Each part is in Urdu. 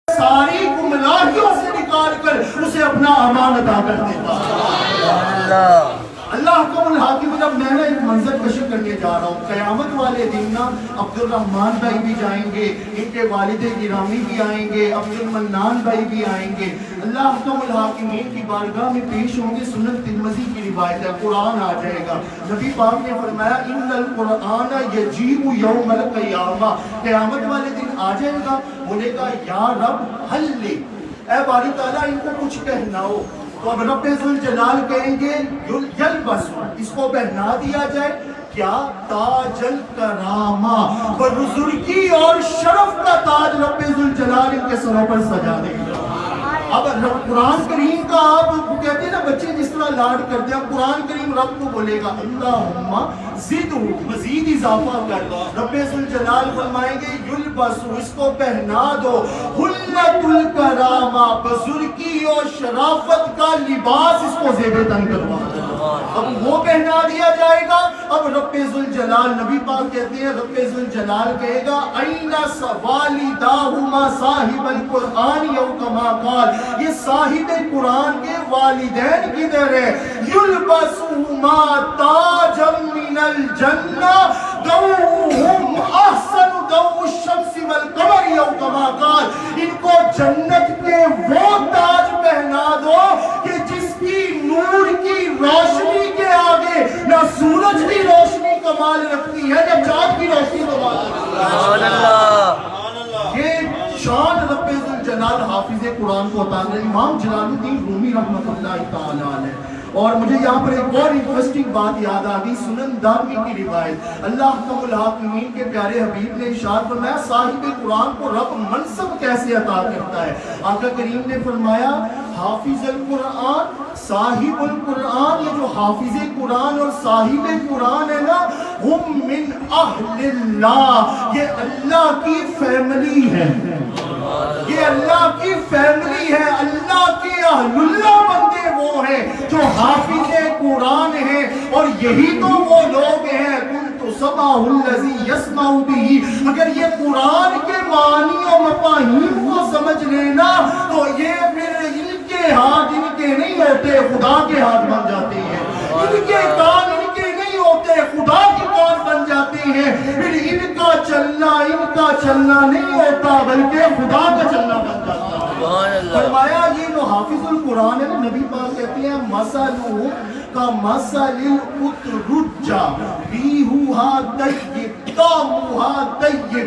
ساری گمراہیوں سے نکال کر اسے اپنا امان عطا کر دیتا ہے۔ اللہ کو الحاکم، جب میں نے ایک منظر کشی کرنے جا رہا ہوں، قیامت والے دن نا عبد الرحمن بھائی بھی جائیں گے، ان کے والد گرامی بھی آئیں گے، عبد المنان بھائی بھی آئیں گے، اللہ کو الحاکمین کی بارگاہ میں پیش ہوں گے۔ سنن ترمذی کی روایت ہے، قرآن آ جائے گا، نبی پاک نے فرمایا ان القرآن یجیب یوم القیامہ، قیامت والے دن آ جائے گا، بولے گا یا رب حل لے، اے باری تعالیٰ ان کو کچھ کہناؤ۔ تو اب رب ذوالجلال کہیں گے یلبس، اس کو پہنا دیا جائے کیا؟ تاج الکرامہ، بزرگی اور شرف کا تاج رب ذوالجلال ان کے سروں پر سجا دے گا۔ اب قرآن کریم کا آپ کہتے ہیں نا بچے جس طرح لاڈ کرتے ہیں، قرآن کریم رب کو بولے گا اللہم زدہ، مزید اضافہ کر، رب ذوالجلال فرمائیں گے یلبس، اس کو پہنا دو، حلت الکرامہ، بزرگی اور شرافت کا لباس اس کو زیب تن کروا دو۔ اب وہ پہنا دیا جائے گا۔ اب رب ذوالجلال، نبی پاک کہتے ہیں رب ذوالجلال کہے گا این والداہما صاحب القرآن یو کما قال، یہ صاحب قرآن کے والدین کدھر ہے؟ یلبسہما تاجا من الجنہ دوہم احسن دو الشمس والقمر یو کما قال، ان کو جنت کے وہ تاج پہنا دو کہ جس کی نور کی روشنی کے آگے نہ سورج کی روشنی کمال رکھتی ہے نہ چاند کی روشنی کمال رکھتی ہے۔ سبحان اللہ۔ یہ شان رب ذوالجلال حافظ قرآن کو عطا کرے۔ امام جلال الدین رومی رحمۃ اللہ تعالیٰ علیہ۔ اور مجھے یہاں پر ایک اور انٹرسٹنگ بات یاد آ گئی، سنن دارمی کی روایت، اللہ احکم الحاکمین کے پیارے حبیب نے ارشاد فرمایا صاحب قرآن کو رب منصب کیسے عطا کرتا ہے؟ آقا کریم نے فرمایا حافظ القرآن صاحب القرآن، یہ جو حافظ قرآن اور صاحب قرآن ہے نا، ہم من اہل اللہ، یہ اللہ کی فیملی ہے، یہ اللہ کی فیملی ہے، اللہ کے اہل اللہ بندے وہ ہیں جو حافظ قرآن ہیں، اور یہی تو وہ لوگ ہیں کنت سمعہ الذی یسمع بہ، اگر یہ قرآن کے معنی اور مفاہیم کو سمجھ لینا تو یہ پھر ان کے ہاتھ ان کے نہیں ہوتے، خدا کے ہاتھ بن جاتے ہیں، ان کے کان ان کے نہیں ہوتے، خدا کے کان بن جاتے ہیں، پھر ان کا چلنا نہیں ہوتا بلکہ خدا کا چلنا بن جاتا ہے۔ فرمایا یہ جو حافظ القرآن ہے نبی پاک کہتے ہیں مثلہ کا مثل الاترجہ ریحھا طیب طعمھا طیب،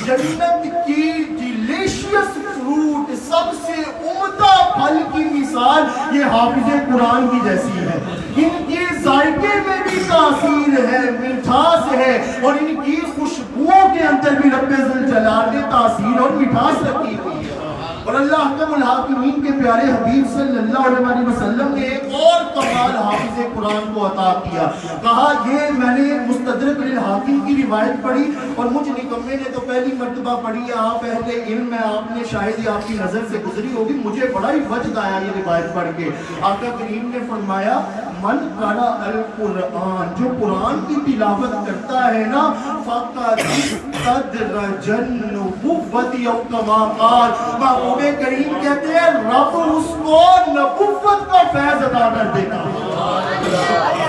جنت کی ڈیلیشیس فروٹ سب سے عمدہ پھل کی مثال یہ حافظ قرآن کی جیسی ہے، ان کے ذائقے میں بھی تاثیر ہے، مٹھاس ہے، اور ان کی خوشبوؤں کے اندر بھی رب ذوالجلال نے تاثیر اور مٹھاس رکھی ہوئی ہے۔ اور اللہ احکم الحاکمین کے پیارے حبیب صلی اللہ علیہ وسلم نے ایک اور کمال حافظ قرآن کو عطا کیا، کہا یہ میں نے مستدرک للحاکم کی روایت پڑھی اور مجھ نکمے نے تو پہلی مرتبہ پڑھی ہے، آپ اہل علم ہے، آپ نے شاید ہی آپ کی نظر سے گزری ہوگی، مجھے بڑا ہی وجد آیا یہ روایت پڑھ کے۔ آقا کریم نے فرمایا من قرأ القرآن، جو قرآن کی تلاوت کرتا ہے نا، فقد استدرج النبوۃ او کما قال، محبوب کریم کہتے ہیں رب اس کو نبوت کا فیض عطا کر دیتا ہے۔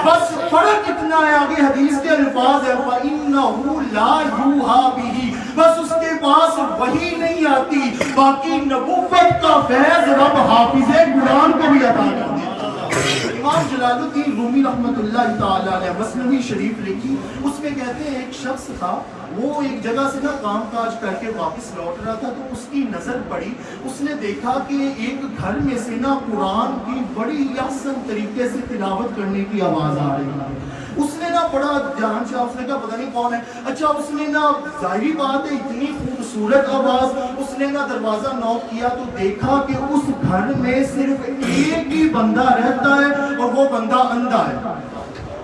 بس فرق اتنا ہے، آگے حدیث کے الفاظ ہے فَإِنَّهُ لَا يُوحَىٰ بِهِ، بس اس کے پاس وحی نہیں آتی، باقی نبوت کا فیض رب حافظ قرآن کو بھی عطا کر دیتا ہے۔ امام جلال الدین رومی رحمۃ اللہ تعالیٰ علیہ مثنوی شریف لکھی، اس میں کہتے ہیں ایک شخص تھا، وہ ایک جگہ سے نا کام کاج کر کے واپس لوٹ رہا تھا، تو اس کی نظر پڑی، اس نے دیکھا کہ ایک گھر میں سے نا قرآن کی بڑی احسن طریقے سے تلاوت کرنے کی آواز آ رہی ہے۔ اس نے نا بڑا دھیان سے، اس نے کہا پتہ نہیں کون ہے، اچھا اس نے نا ظاہری بات ہے اتنی خوبصورت آواز، اس نے نا دروازہ نوک کیا تو دیکھا کہ اس گھر میں صرف ایک ہی بندہ رہتا ہے اور وہ بندہ اندھا ہے۔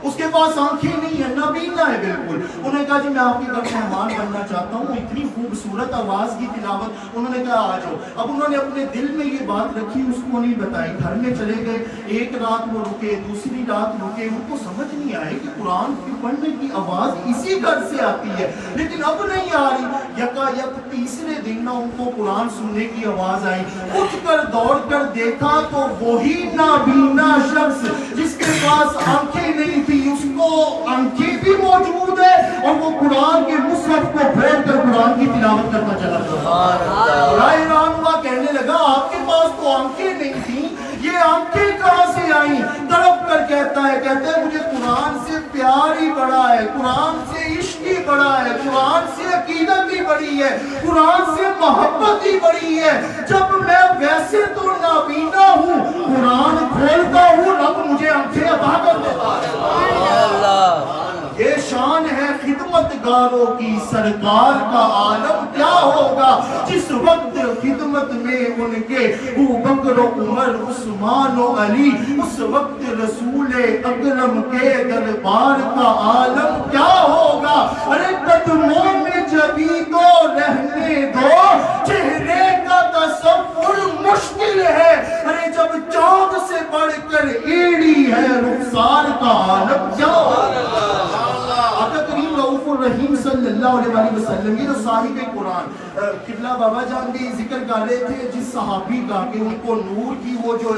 اس کے پاس آنکھیں نہیں ہیں، نابینا ہے بالکل. انہوں نے کہا جی میں آپ کے گھر مہمان بننا چاہتا ہوں. اتنی خوبصورت آواز کی تلاوت. انہوں نے کہا آ جاؤ. اب انہوں نے اپنے دل میں یہ بات رکھی، اس کو نہیں بتائی. گھر میں چلے گئے، ایک رات وہ رکے، دوسری رات رکے. ان کو سمجھ نہیں آئے کہ قرآن کی پڑھنے کی آواز اسی گھر سے آتی ہے، لیکن اب نہیں آ رہی. یکا یک تیسرے دن نہ ان کو قرآن سننے کی آواز آئی. اٹھ کر دوڑ کر دیکھا تو وہی نابینا شخص جس کے پاس آنکھیں نہیں تھی، اس کو آنکھیں بھی موجود ہے اور وہ قرآن کے مصحف کو پھیر کر قرآن کی تلاوت کرنا چلا گیا. حیران ہوا، کہنے لگا آپ کے پاس تو آنکھیں نہیں تھیں، یہ آنکھیں کہاں سے آئیں؟ تڑپ کر کہتا ہے مجھے قرآن سے پیار ہی بڑا ہے، قرآن سے عشق ہی بڑا ہے، قرآن سے عقیدت ہی بڑی ہے، قرآن سے محبت ہی بڑی ہے. جب میں ویسے تو نابینا ہوں، قرآن کھولتا ہوں، رب مجھے آنکھیں عطا کر دیتا ہے. یہ شان ہے خدمت گاروں کی، سرکار کا عالم کیا ہوگا جس وقت خدمت میں ان کے ابو بکر و عمر عثمان و علی، اس وقت رسول اکرم کے دربار کا عالم کیا ہوگا. ارے قدموں میں جبھی تو رہنے دو، چہرے کا تصور مشکل ہے. ارے جب چاند سے بڑھ کر ایڑی ہے، رخسار کا عالم کیا ہوگا. آقا کریم رؤوف الرحیم صلی اللہ علیہ وسلم، یہ جو صاحب قرآن قبلہ بابا جان بھی ذکر کر رہے تھے جس صحابی کا کہ ان کو نور کی وہ جو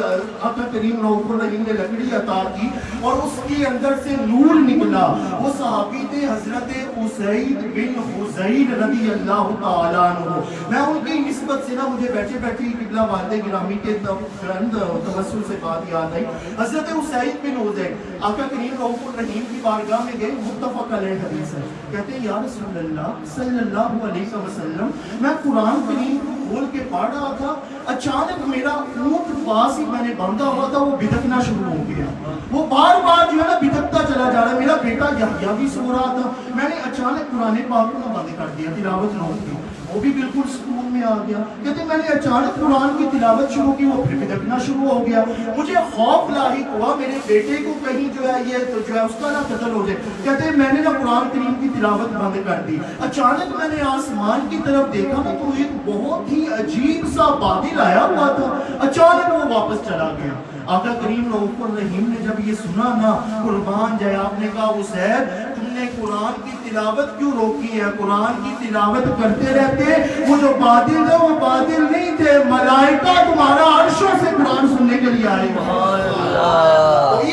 آقا کریم رؤوف الرحیم نے لکڑی عطا کی اور اس کے اندر سے نور نکلا، وہ صحابی تھے حضرت اسید بن حضیر رضی اللہ تعالیٰ عنہ. میں ان کی نسبت سے مجھے بیٹھے بیٹھے قبلہ والد گرامی کے توسل سے بات یاد آئی. حضرت اسید بن حضیر آقا کریم رؤوف الرحیم کی بارگاہ میں گئے، متفق علیہ حدیث ہے. کہتے ہیں یا رسول اللہ صلی اللہ علیہ وسلم، میں قرآن کریم کھول کے پڑھ رہا تھا، اچانک میرا اونٹ پاس ہی میں نے باندھا ہوا تھا وہ بھٹکنا شروع ہو گیا. وہ بار بار جو ہے نا بھٹکتا چلا جا رہا ہے. میرا بیٹا یحییٰ بھی سو رہا تھا، میں نے اچانک قرآن پاک کو بند کر دیا، تلاوت روک دی، وہ بھی بالکل سکون میں آ گیا. کہتے میں نے اچانک قرآن کی تلاوت شروع کی، وہ پھر بھٹکنا شروع ہو گیا. مجھے خوف لاحق ہوا میرے بیٹے کو کہیں جو ہے یہ تو جو ہے اس کا نہ قتل ہو جائے. کہتے ہیں میں نے نا قرآن کریم کی تلاوت بند کر دی. اچانک میں نے آسمان کی طرف دیکھا تو ایک بہت ہی عجیب سا بادل آیا ہوا تھا، اچانک وہ واپس چلا گیا. آقا کریم رؤوف الرحیم نے جب یہ سنا نا، قربان جائے، آپ نے کہا حسین تم نے قرآن کی تلاوت کیوں روکی ہے؟ قرآن کی تلاوت کرتے رہتے. وہ جو بادل ہے وہ بادل نہیں تھے، ملائکہ تمہارا عرشوں سے قرآن سننے کے لیے آئے گا.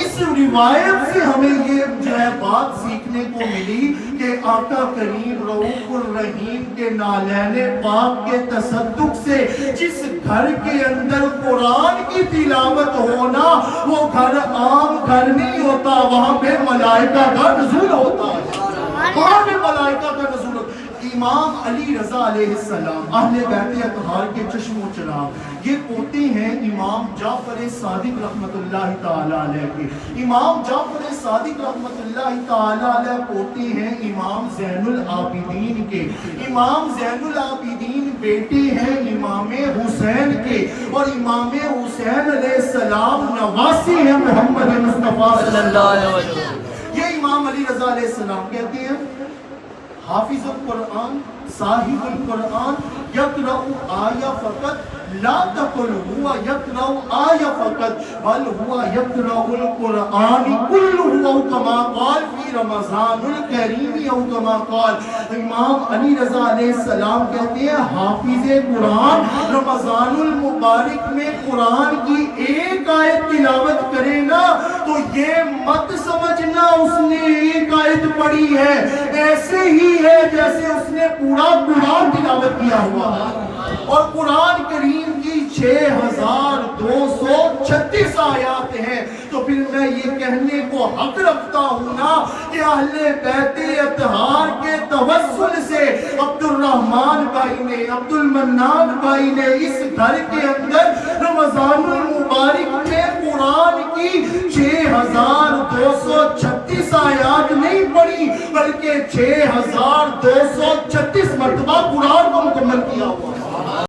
اس روایت سے ہمیں یہ جو ہے بات سیکھنے کو ملی کہ آقا کریم رؤوف الرحیم کے نالین پاک کے تصدق سے جس گھر کے اندر قرآن کی تلاوت ہونا وہ گھر عام گھر نہیں ہوتا، وہاں پہ ملائکہ کا نزول ہوتا ہے، وہاں پہ ملائکہ کا نزول ہوتا ہے. امام علی رضا علیہ السلام اہل بیت اطہار کے چشم و چراغ، یہ پوتے ہیں امام جعفر صادق رحمت اللہ تعالی علیہ کے. امام جعفر صادق رحمت اللہ تعالی علیہ پوتے ہیں امام زین العابدین کے. امام زین العابدین بیٹے ہیں امام حسین کے، اور امام حسین علیہ السلام نواسی ہیں محمد مصطفیٰ صلی اللہ علیہ وسلم. یہ امام علی رضا علیہ السلام کہتے ہیں حافظ القرآن صاحب القرآن یقرأ آیہ فقط لا تقل ہوا یقرأ آیہ فقط بل ہوا یقرأ القرآن کلہ کما قال فی رمضان الکریم او کما قال. امام علی رضا علیہ السلام کہتے ہیں حافظ قرآن رمضان المبارک میں قرآن کی ایک آیت تلاوت کرے نا تو یہ مت سمجھنا اس نے ایک آیت پڑھی ہے، ایسے ہی ہے جیسے اس نے پورا قرآن تلاوت کیا ہوا. اور قرآن کریم کی 6236 آیات ہیں. تو پھر میں یہ کہنے کو حق رکھتا ہوں نا کہ اہل بیت اطہار کے توسل سے عبد الرحمن بھائی نے، عبد المنان بھائی نے اس گھر کے اندر رمضان المبارک میں قرآن کی 6236 آیات نہیں پڑھی بلکہ 6236 مرتبہ قرآن کو مکمل کیا ہوا.